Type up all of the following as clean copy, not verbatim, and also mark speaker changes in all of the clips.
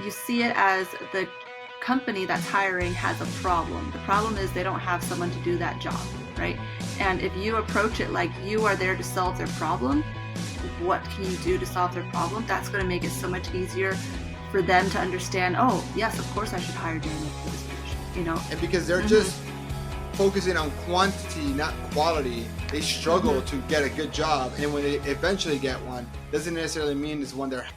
Speaker 1: you see it as the company that's hiring has a problem. The problem is they don't have someone to do that job, right? And if you approach it like you are there to solve their problem, what can you do to solve their problem? That's going to make it so much easier for them to understand, oh, yes, of course I should hire Daniel for this position, you know?
Speaker 2: And because they're just focusing on quantity, not quality, they struggle to get a good job. And when they eventually get one, doesn't necessarily mean it's one they're.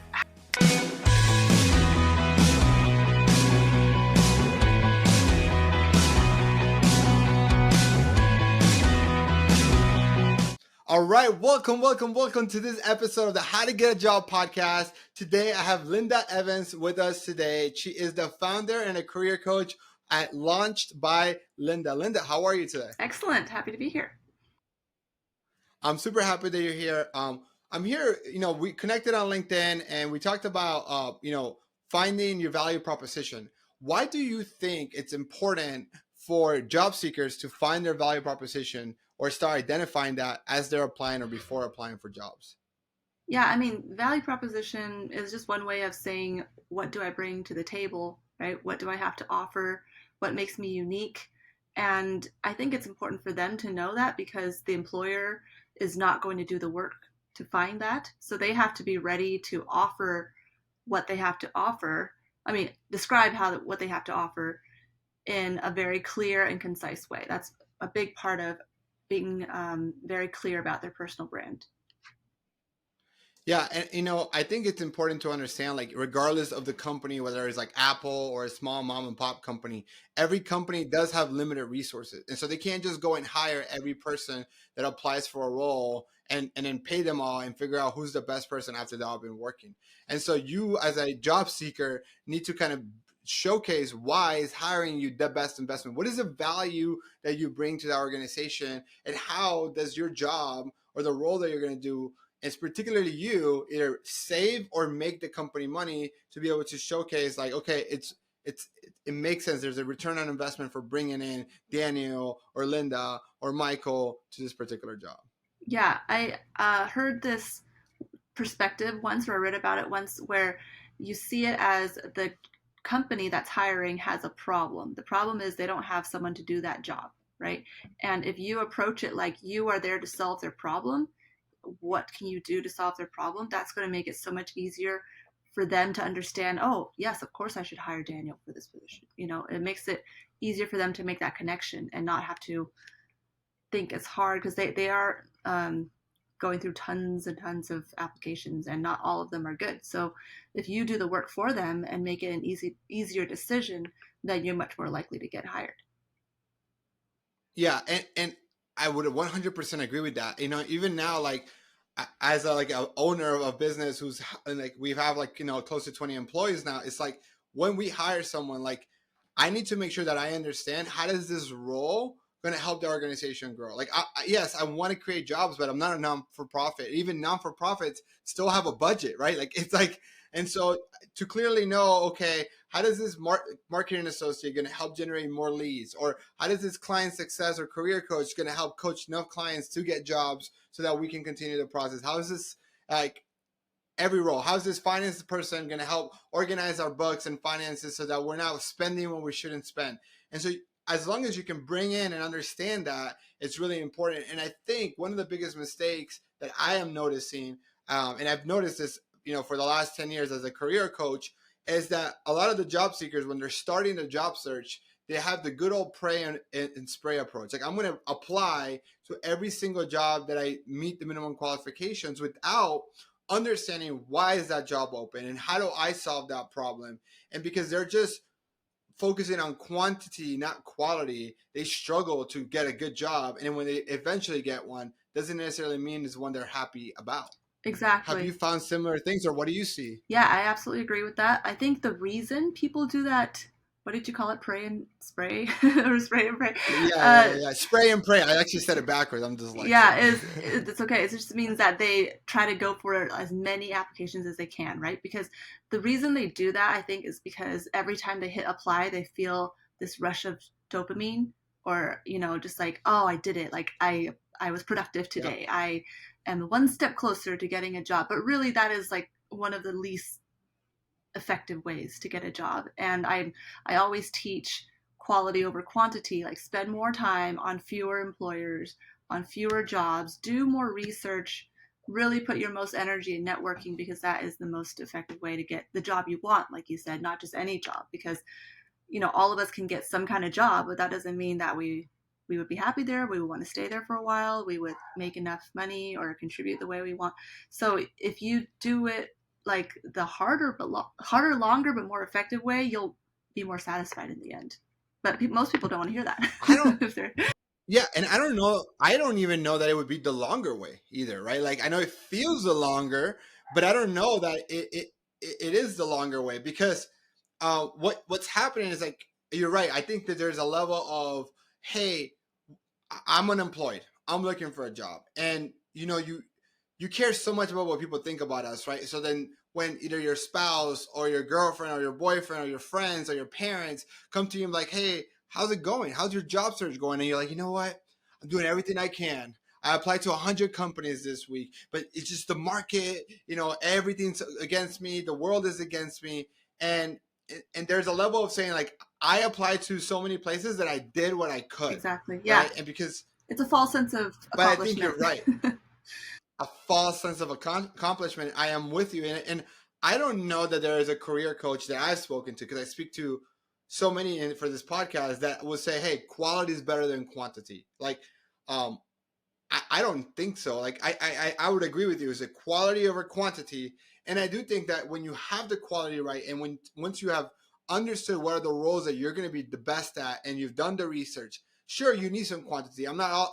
Speaker 2: All right, welcome to this episode of the How to Get a Job podcast. Today, I have Linda Evans with us today. She is the founder and a career coach at Launched by Linda. Linda, how are you today?
Speaker 1: Excellent. Happy to be here.
Speaker 2: I'm super happy that you're here. I'm here, we connected on LinkedIn and we talked about, finding your value proposition. Why do you think it's important for job seekers to find their value proposition or start identifying that as they're applying or before applying for jobs?
Speaker 1: Yeah, I mean, value proposition is just one way of saying, what do I bring to the table, right? What do I have to offer? What makes me unique? And I think it's important for them to know that because the employer is not going to do the work to find that. So they have to be ready to offer what they have to offer. I mean, describe what they have to offer in a very clear and concise way. That's a big part of being very clear about their personal brand.
Speaker 2: Yeah, and I think it's important to understand, like, regardless of the company, whether it's like Apple or a small mom and pop company, every company does have limited resources. And so they can't just go and hire every person that applies for a role and then pay them all and figure out who's the best person after they've all been working. And so you as a job seeker need to kind of showcase why is hiring you the best investment. What is the value that you bring to the organization, and how does your job or the role that you're going to do, it's particularly you, either save or make the company money to be able to showcase, like, okay, it makes sense. There's a return on investment for bringing in Daniel or Linda or Michael to this particular job.
Speaker 1: Yeah, I heard this perspective once, or I read about it once, where you see it as the company that's hiring has a problem. The problem is they don't have someone to do that job, right? And if you approach it like you are there to solve their problem, what can you do to solve their problem? That's going to make it so much easier for them to understand, oh, yes, of course I should hire Daniel for this position. You know, it makes it easier for them to make that connection and not have to think it's hard because they are going through tons and tons of applications and not all of them are good. So if you do the work for them and make it an easier decision, then you're much more likely to get hired.
Speaker 2: Yeah, and I would 100% agree with that. Even now, like, as a owner of a business who's like, we have, like, close to 20 employees now, it's like when we hire someone, like, I need to make sure that I understand how does this role going to help the organization grow. Like, yes, I want to create jobs, but I'm not a non-for-profit. Even non-for-profits still have a budget, right? Like, it's like, and so to clearly know, okay, how does this marketing associate going to help generate more leads? Or how does this client success or career coach going to help coach enough clients to get jobs so that we can continue the process? How is this, like, every role? How's this finance person going to help organize our books and finances so that we're not spending when we shouldn't spend? And so as long as you can bring in and understand that, it's really important. And I think one of the biggest mistakes that I am noticing, and I've noticed this, for the last 10 years as a career coach, is that a lot of the job seekers, when they're starting a job search, they have the good old pray and spray approach. Like, I'm going to apply to every single job that I meet the minimum qualifications without understanding why is that job open and how do I solve that problem. And because they're just focusing on quantity, not quality, they struggle to get a good job. And when they eventually get one, doesn't necessarily mean it's one they're happy about. Have you
Speaker 1: Exactly.
Speaker 2: found similar things, or what do you see?
Speaker 1: Yeah, I absolutely agree with that. I think the reason people do that, what did you call it? Pray and spray or spray and pray? Uh,
Speaker 2: Yeah. Spray and pray. I actually said it backwards. I'm
Speaker 1: yeah,
Speaker 2: dyslexic.
Speaker 1: it's okay. It just means that they try to go for as many applications as they can, right? Because the reason they do that, I think, is because every time they hit apply, they feel this rush of dopamine, or just like, oh, I did it. Like I was productive
Speaker 2: Yep.
Speaker 1: today. I am one step closer to getting a job. But really, that is like one of the least effective ways to get a job. And I always teach quality over quantity, like spend more time on fewer employers, on fewer jobs, do more research, really put your most energy in networking, because that is the most effective way to get the job you want, like you said, not just any job. Because all of us can get some kind of job, but that doesn't mean that we would be happy there. We would want to stay there for a while. We would make enough money or contribute the way we want. So if you do it like the harder, longer, but more effective way, you'll be more satisfied in the end. But most people don't want to hear that.
Speaker 2: I don't.
Speaker 1: If they're
Speaker 2: Yeah, and I don't know. I don't even know that it would be the longer way either, right? Like I know it feels the longer, but I don't know that it is the longer way because what's happening is like you're right. I think that there's a level of hey, I'm unemployed. I'm looking for a job, and you care so much about what people think about us, right? So then when either your spouse or your girlfriend or your boyfriend or your friends or your parents come to you and like, hey, how's it going? How's your job search going? And you're like, you know what? I'm doing everything I can. I applied to 100 companies this week, but it's just the market, everything's against me. The world is against me. And and there's a level of saying like, I applied to so many places that I did what I could,
Speaker 1: exactly, yeah,
Speaker 2: right? And because,
Speaker 1: it's a false sense of
Speaker 2: but I think
Speaker 1: accomplishment.
Speaker 2: you're right, a false sense of accomplishment. I am with you, and I don't know that there is a career coach that I've spoken to because I speak to so many for this podcast that will say, "Hey, quality is better than quantity." Like, um, I don't think so. Like, I would agree with you. Is it quality over quantity? And I do think that when you have the quality right, and once you have understood what are the roles that you're going to be the best at, and you've done the research, sure, you need some quantity. I'm not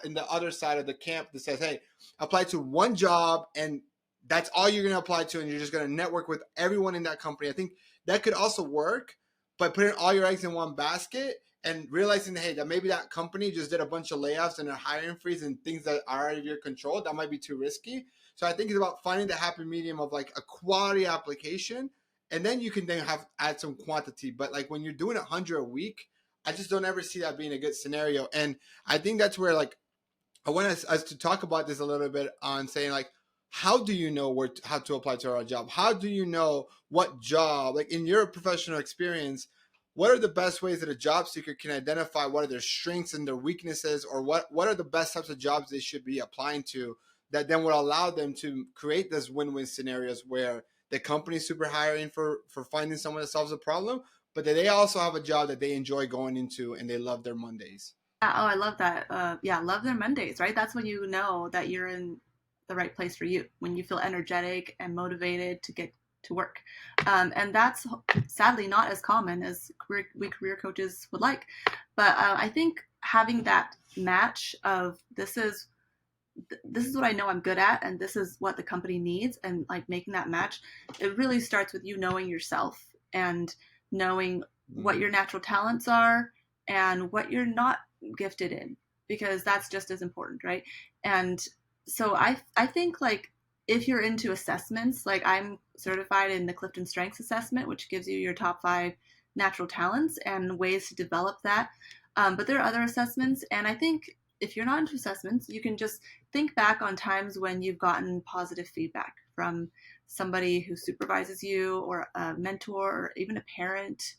Speaker 2: in the other side of the camp that says, hey, apply to one job and that's all you're going to apply to, and you're just going to network with everyone in that company. I think that could also work, but putting all your eggs in one basket and realizing that, hey, that maybe that company just did a bunch of layoffs and a hiring freeze and things that are out of your control, that might be too risky. So I think it's about finding the happy medium of like a quality application, and then you can then add some quantity. But like when you're doing 100 a week, I just don't ever see that being a good scenario. And I think that's where like I want us to talk about this a little bit on saying like, how do you know how to apply to our job? How do you know what job, like in your professional experience, what are the best ways that a job seeker can identify what are their strengths and their weaknesses, or what are the best types of jobs they should be applying to that then would allow them to create those win-win scenarios where the company's super hiring for finding someone that solves a problem, but that they also have a job that they enjoy going into and they love their Mondays.
Speaker 1: Oh, I love that. Yeah, love their Mondays, right? That's when you know that you're in the right place for you, when you feel energetic and motivated to get to work. And that's sadly not as common as career coaches would like. But I think having that match of this is what I know I'm good at, and this is what the company needs, and like making that match, it really starts with you knowing yourself and knowing what your natural talents are and what you're not gifted in, because that's just as important, right? And so I think like if you're into assessments, like I'm certified in the Clifton Strengths Assessment, which gives you your top 5 natural talents and ways to develop that. But there are other assessments, and I think if you're not into assessments, you can just think back on times when you've gotten positive feedback from somebody who supervises you, or a mentor, or even a parent,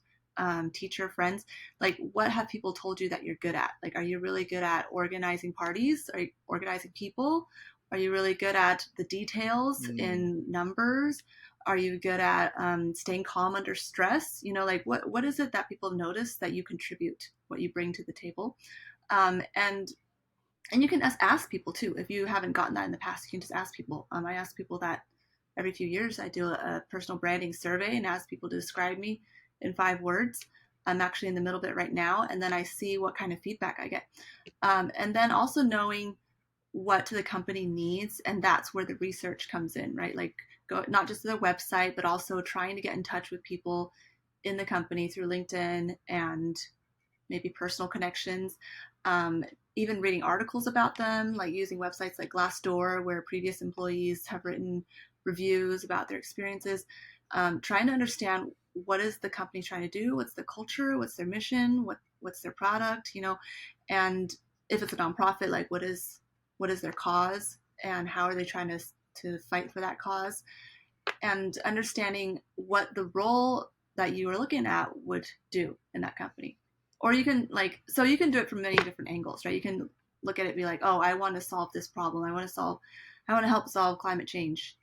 Speaker 1: teacher, friends. Like, what have people told you that you're good at? Like, are you really good at organizing parties? Are you organizing people? Are you really good at the details
Speaker 2: Mm.
Speaker 1: in numbers? Are you good at staying calm under stress? Like what is it that people notice that you contribute, what you bring to the table? And you can ask people too. If you haven't gotten that in the past, you can just ask people. I ask people that every few years. I do a personal branding survey and ask people to describe me in 5 words. I'm actually in the middle of it right now, and then I see what kind of feedback I get. And then also knowing what the company needs, and that's where the research comes in, right? Like, go not just to their website, but also trying to get in touch with people in the company through LinkedIn and maybe personal connections, um, even reading articles about them, like using websites like Glassdoor, where previous employees have written reviews about their experiences, trying to understand what is the company trying to do, what's the culture, what's their mission, what's their product, and if it's a nonprofit, like what is their cause and how are they trying to fight for that cause. and understanding what the role that you are looking at would do in that company. Or you can like, so you can do it from many different angles, right? You can look at it and be like, oh, I want to solve this problem. I want to help solve climate change.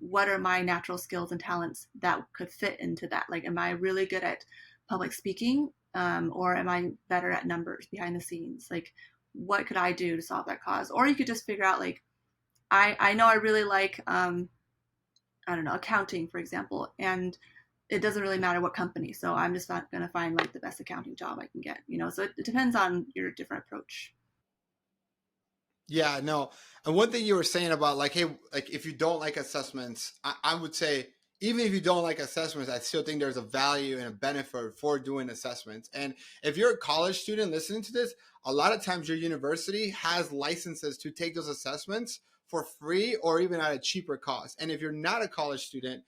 Speaker 1: What are my natural skills and talents that could fit into that? Like, am I really good at public speaking? Or am I better at numbers behind the scenes? Like, what could I do to solve that cause? Or you could just figure out like, I know I really like I don't know, accounting, for example, and it doesn't really matter what company. So I'm just not going to find like the best accounting job I can get, you know? So it depends on your different approach.
Speaker 2: Yeah, no. And one thing you were saying about like, hey, like if you don't like assessments, I would say even if you don't like assessments, I still think there's a value and a benefit for doing assessments. And if you're a college student listening to this, a lot of times your university has licenses to take those assessments for free or even at a cheaper cost. And if you're not a college student,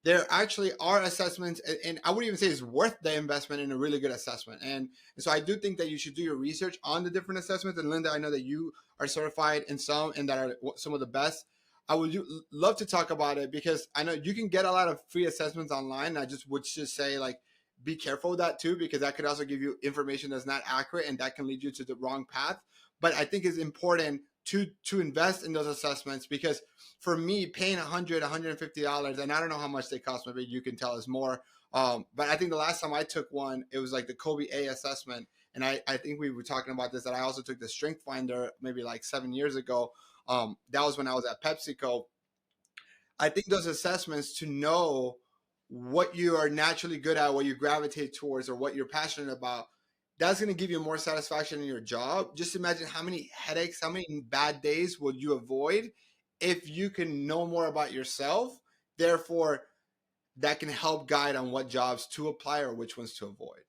Speaker 2: there actually are assessments, and I would even say it's worth the investment in a really good assessment. And so I do think that you should do your research on the different assessments. And Linda, I know that you are certified in some and that are some of the best. I would love to talk about it because I know you can get a lot of free assessments online. I just would just say like be careful with that too, because that could also give you information that's not accurate and that can lead you to the wrong path. But I think it's important to invest in those assessments because for me, paying $150, and I don't know how much they cost. Maybe you can tell us more. But I think the last time I took one, it was like the Kobe A assessment, and I think we were talking about this that I also took the Strength Finder maybe like 7 years ago. That was when I was at PepsiCo. I think those assessments to know what you are naturally good at, what you gravitate towards, or what you're passionate about, that's going to give you more satisfaction in your job. Just imagine how many headaches, how many bad days would you avoid if you can know more about yourself. Therefore, that can help guide on what jobs to apply or which ones to avoid.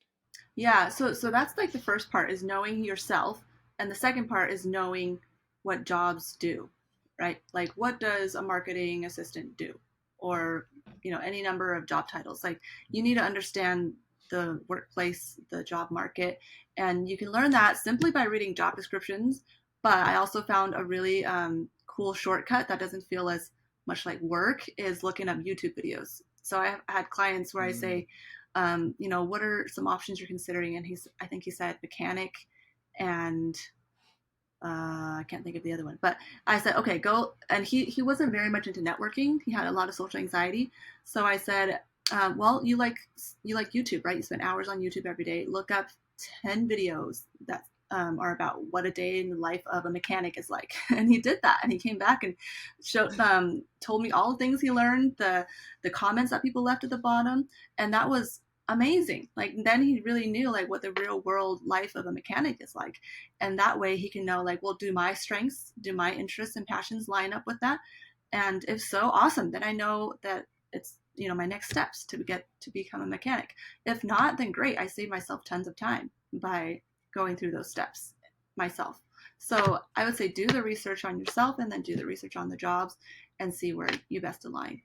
Speaker 1: Yeah, so that's like the first part is knowing yourself, and the second part is knowing what jobs do, right? Like what does a marketing assistant do, or you know any number of job titles. Like you need to understand the workplace, the job market, and you can learn that simply by reading job descriptions. But I also found a really cool shortcut that doesn't feel as much like work is looking up YouTube videos. So I have had clients where I
Speaker 2: Mm.
Speaker 1: say, you know, what are some options you're considering? And I think he said mechanic and I can't think of the other one, but I said, okay, go. And he wasn't very much into networking. He had a lot of social anxiety. So I said, well, you like YouTube, right? You spend hours on YouTube every day. Look up 10 videos that are about what a day in the life of a mechanic is like. And he did that. And he came back and showed told me all the things he learned, the comments that people left at the bottom, and that was amazing. Like then he really knew like what the real world life of a mechanic is like, and that way he can know like, well, do my strengths, do my interests and passions line up with that? And if so, awesome, then I know that it's, you know, my next steps to get to become a mechanic. If not, then great, I save myself tons of time by going through those steps myself. So I would say do the research on yourself and then do the research on the jobs and see where you best align.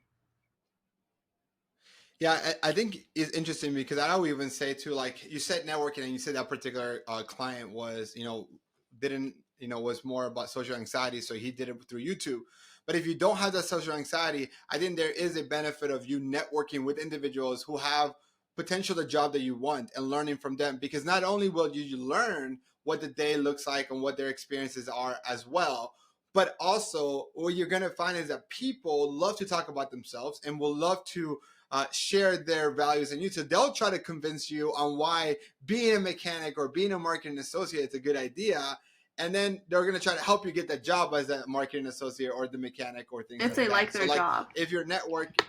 Speaker 2: Yeah, I think it's interesting because I would even say too, like you said networking and you said that particular client was, didn't, was more about social anxiety. So he did it through YouTube. But if you don't have that social anxiety, I think there is a benefit of you networking with individuals who have potential the job that you want and learning from them. Because not only will you learn what the day looks like and what their experiences are as well, but also what you're going to find is that people love to talk about themselves and will love to share their values in you. So they'll try to convince you on why being a mechanic or being a marketing associate is a good idea. And then they're going to try to help you get that job as a marketing associate or the mechanic or things
Speaker 1: If
Speaker 2: like
Speaker 1: they like
Speaker 2: that. So
Speaker 1: their
Speaker 2: like
Speaker 1: job.
Speaker 2: if your network,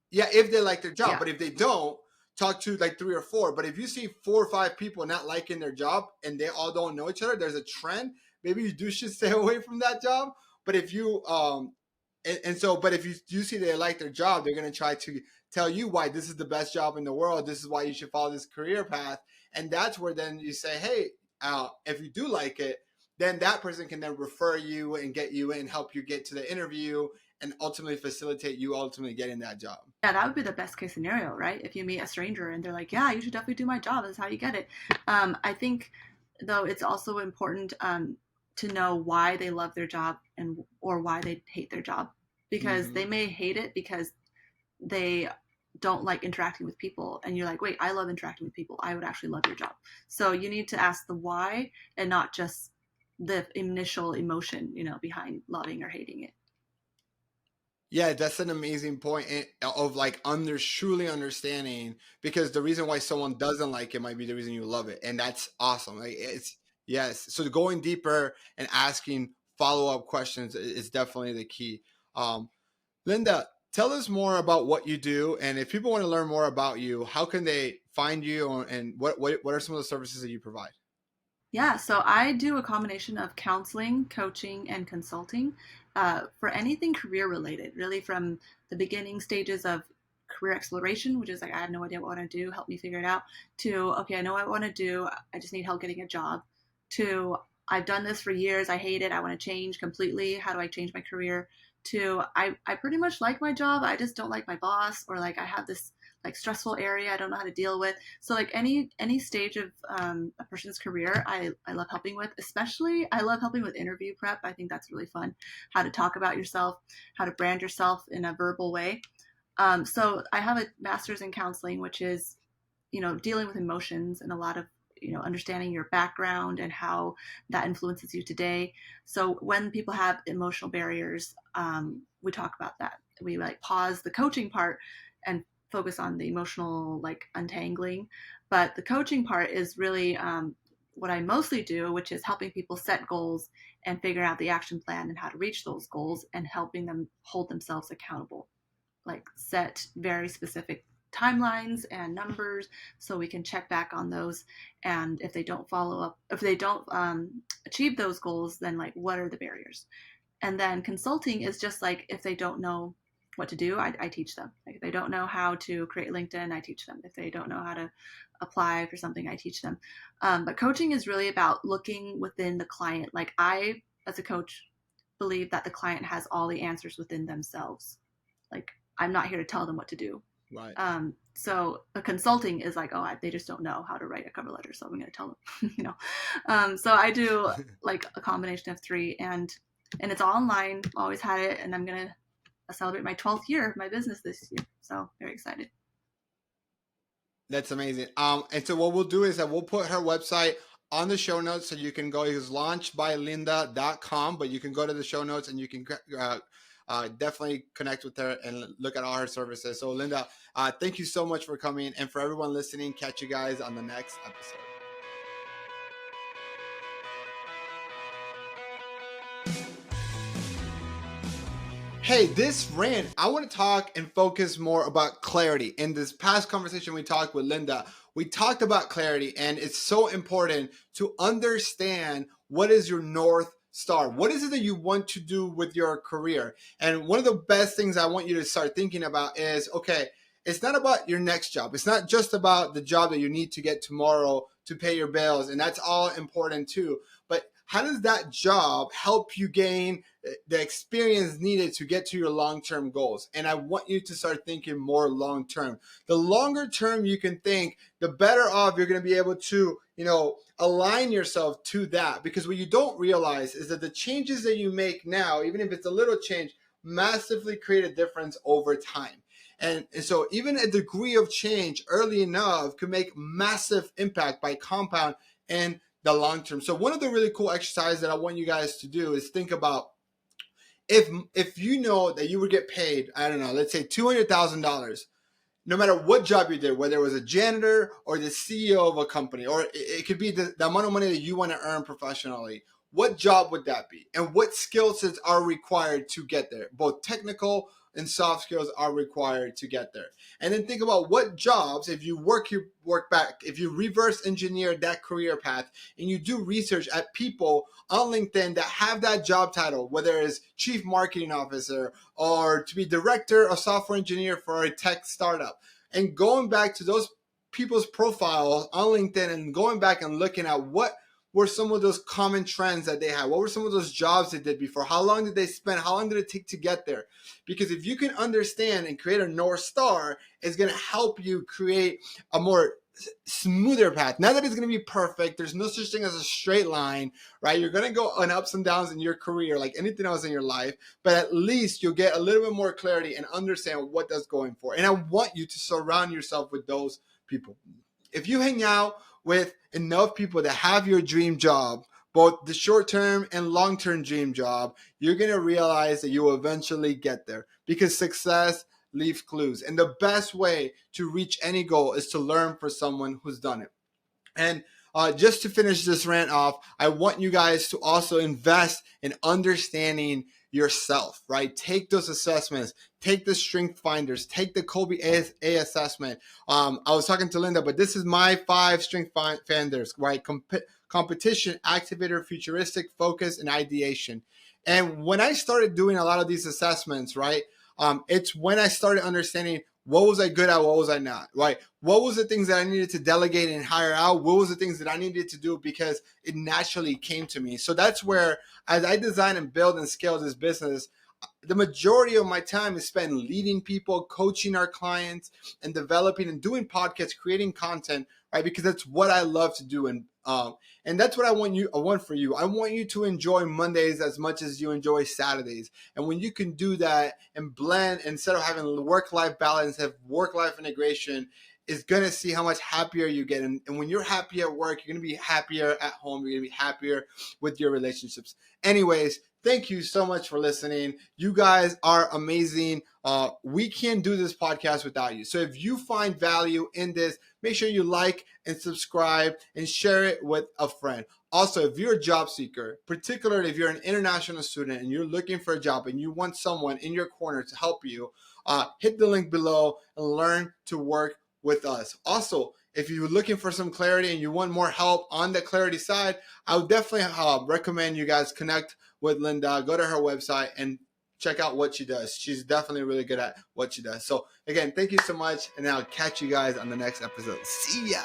Speaker 2: yeah, if they like their job,
Speaker 1: Yeah.
Speaker 2: but if they don't, talk to like three or four. But if you see 4 or 5 people not liking their job and they all don't know each other, there's a trend. Maybe you do should stay away from that job. But if you but if you do see they like their job, they're going to try to tell you why this is the best job in the world. This is why you should follow this career path. And that's where then you say, hey, if you do like it, then that person can then refer you and get you in, help you get to the interview, and ultimately facilitate you ultimately getting that job.
Speaker 1: Yeah, that would be the best case scenario, right? If you meet a stranger and they're like, "Yeah, you should definitely do my job. That's how you get it." I think, though, it's also important to know why they love their job and or why they hate their job, because
Speaker 2: Mm-hmm.
Speaker 1: they may hate it because they don't like interacting with people, and you're like, wait, I love interacting with people, I would actually love your job. So you need to ask the why and not just the initial emotion, behind loving or hating it.
Speaker 2: Yeah, that's an amazing point of like truly understanding, because the reason why someone doesn't like it might be the reason you love it, and that's awesome. Like it's yes. So going deeper and asking follow up questions is definitely the key. Um, Linda, tell us more about what you do, and if people want to learn more about you, how can they find you, and what are some of the services that you provide?
Speaker 1: Yeah, so I do a combination of counseling, coaching, and consulting for anything career related, really from the beginning stages of career exploration, which is like, I have no idea what I want to do, help me figure it out, to, okay, I know what I want to do, I just need help getting a job, to, I've done this for years, I hate it, I want to change completely, how do I change my career, to, I pretty much like my job, I just don't like my boss, or like I have this like stressful area I don't know how to deal with. So like any stage of a person's career, I love helping with. Especially I love helping with interview prep. I think that's really fun. How to talk about yourself, how to brand yourself in a verbal way. So I have a master's in counseling, which is dealing with emotions and a lot of understanding your background and how that influences you today. So when people have emotional barriers, we talk about that. We like pause the coaching part and focus on the emotional like untangling, but the coaching part is really what I mostly do, which is helping people set goals and figure out the action plan and how to reach those goals and helping them hold themselves accountable, like set very specific timelines and numbers so we can check back on those. And if they don't follow up, if they don't achieve those goals, then like what are the barriers? And then consulting is just like if they don't know what to do, I teach them. Like if they don't know how to create LinkedIn, I teach them. If they don't know how to apply for something, I teach them. But coaching is really about looking within the client. Like I, as a coach, believe that the client has all the answers within themselves. Like I'm not here to tell them what to do.
Speaker 2: Right.
Speaker 1: So a consulting is like, oh, they just don't know how to write a cover letter, so I'm going to tell them, So I do like a combination of three, and it's all online. Always had it, and I'm gonna celebrate my 12th year of my business this year, so very excited.
Speaker 2: That's amazing. And so what we'll do is that we'll put her website on the show notes, so you can go. It's launchbylinda.com, but you can go to the show notes and you can definitely connect with her and look at all her services. So Linda, thank you so much for coming, and for everyone listening, catch you guys on the next episode. Hey, this rant, I want to talk and focus more about clarity. In this past conversation we talked with Linda, we talked about clarity, and it's so important to understand what is your North Star. What is it that you want to do with your career? And one of the best things I want you to start thinking about is, okay, it's not about your next job. It's not just about the job that you need to get tomorrow to pay your bills, and that's all important too. But how does that job help you gain the experience needed to get to your long-term goals? And I want you to start thinking more long-term. The longer term you can think, the better off you're going to be able to, align yourself to that. Because what you don't realize is that the changes that you make now, even if it's a little change, massively create a difference over time. And so even a degree of change early enough could make massive impact by compound in the long term. So one of the really cool exercises that I want you guys to do is think about, if you know that you would get paid, I don't know, let's say $200,000, no matter what job you did, whether it was a janitor or the CEO of a company, or it could be the amount of money that you want to earn professionally, what job would that be? And what skill sets are required to get there? Both technical and soft skills are required to get there. And then think about what jobs, if you work back, if you reverse engineer that career path and you do research at people on LinkedIn that have that job title, whether it's chief marketing officer or to be director of software engineer for a tech startup, and going back to those people's profiles on LinkedIn and going back and looking at what were some of those common trends that they had, what were some of those jobs they did before, how long did they spend, how long did it take to get there? Because if you can understand and create a North Star, it's going to help you create a more smoother path. Not that it's going to be perfect. There's no such thing as a straight line, right? You're going to go on ups and downs in your career, like anything else in your life, but at least you'll get a little bit more clarity and understand what that's going for. And I want you to surround yourself with those people. If you hang out with enough people that have your dream job, both the short term and long term dream job, you're going to realize that you will eventually get there, because success leaves clues. And the best way to reach any goal is to learn from someone who's done it. And just to finish this rant off, I want you guys to also invest in understanding yourself, right? Take those assessments, take the strength finders, take the Kobe A assessment. I was talking to Linda, but this is my 5 strength finders, right? Competition, activator, futuristic, focus, and ideation. And when I started doing a lot of these assessments, right, it's when I started understanding what was I good at, what was I not, right? What was the things that I needed to delegate and hire out? What was the things that I needed to do because it naturally came to me? So that's where, as I design and build and scale this business, the majority of my time is spent leading people, coaching our clients, and developing and doing podcasts, creating content, right? Because that's what I love to do. And that's what I want for you. I want you to enjoy Mondays as much as you enjoy Saturdays. And when you can do that and blend, instead of having work-life balance, have work-life integration, is going to see how much happier you get. And when you're happy at work, you're going to be happier at home. You're going to be happier with your relationships. Anyways, thank you so much for listening. You guys are amazing. We can't do this podcast without you. So if you find value in this, make sure you like and subscribe and share it with a friend. Also, if you're a job seeker, particularly if you're an international student and you're looking for a job and you want someone in your corner to help you, hit the link below and learn to work with us. Also, if you're looking for some clarity and you want more help on the clarity side, I would definitely recommend you guys connect with Linda. Go to her website and check out what she does. She's definitely really good at what she does. So again, thank you so much, and I'll catch you guys on the next episode. See ya.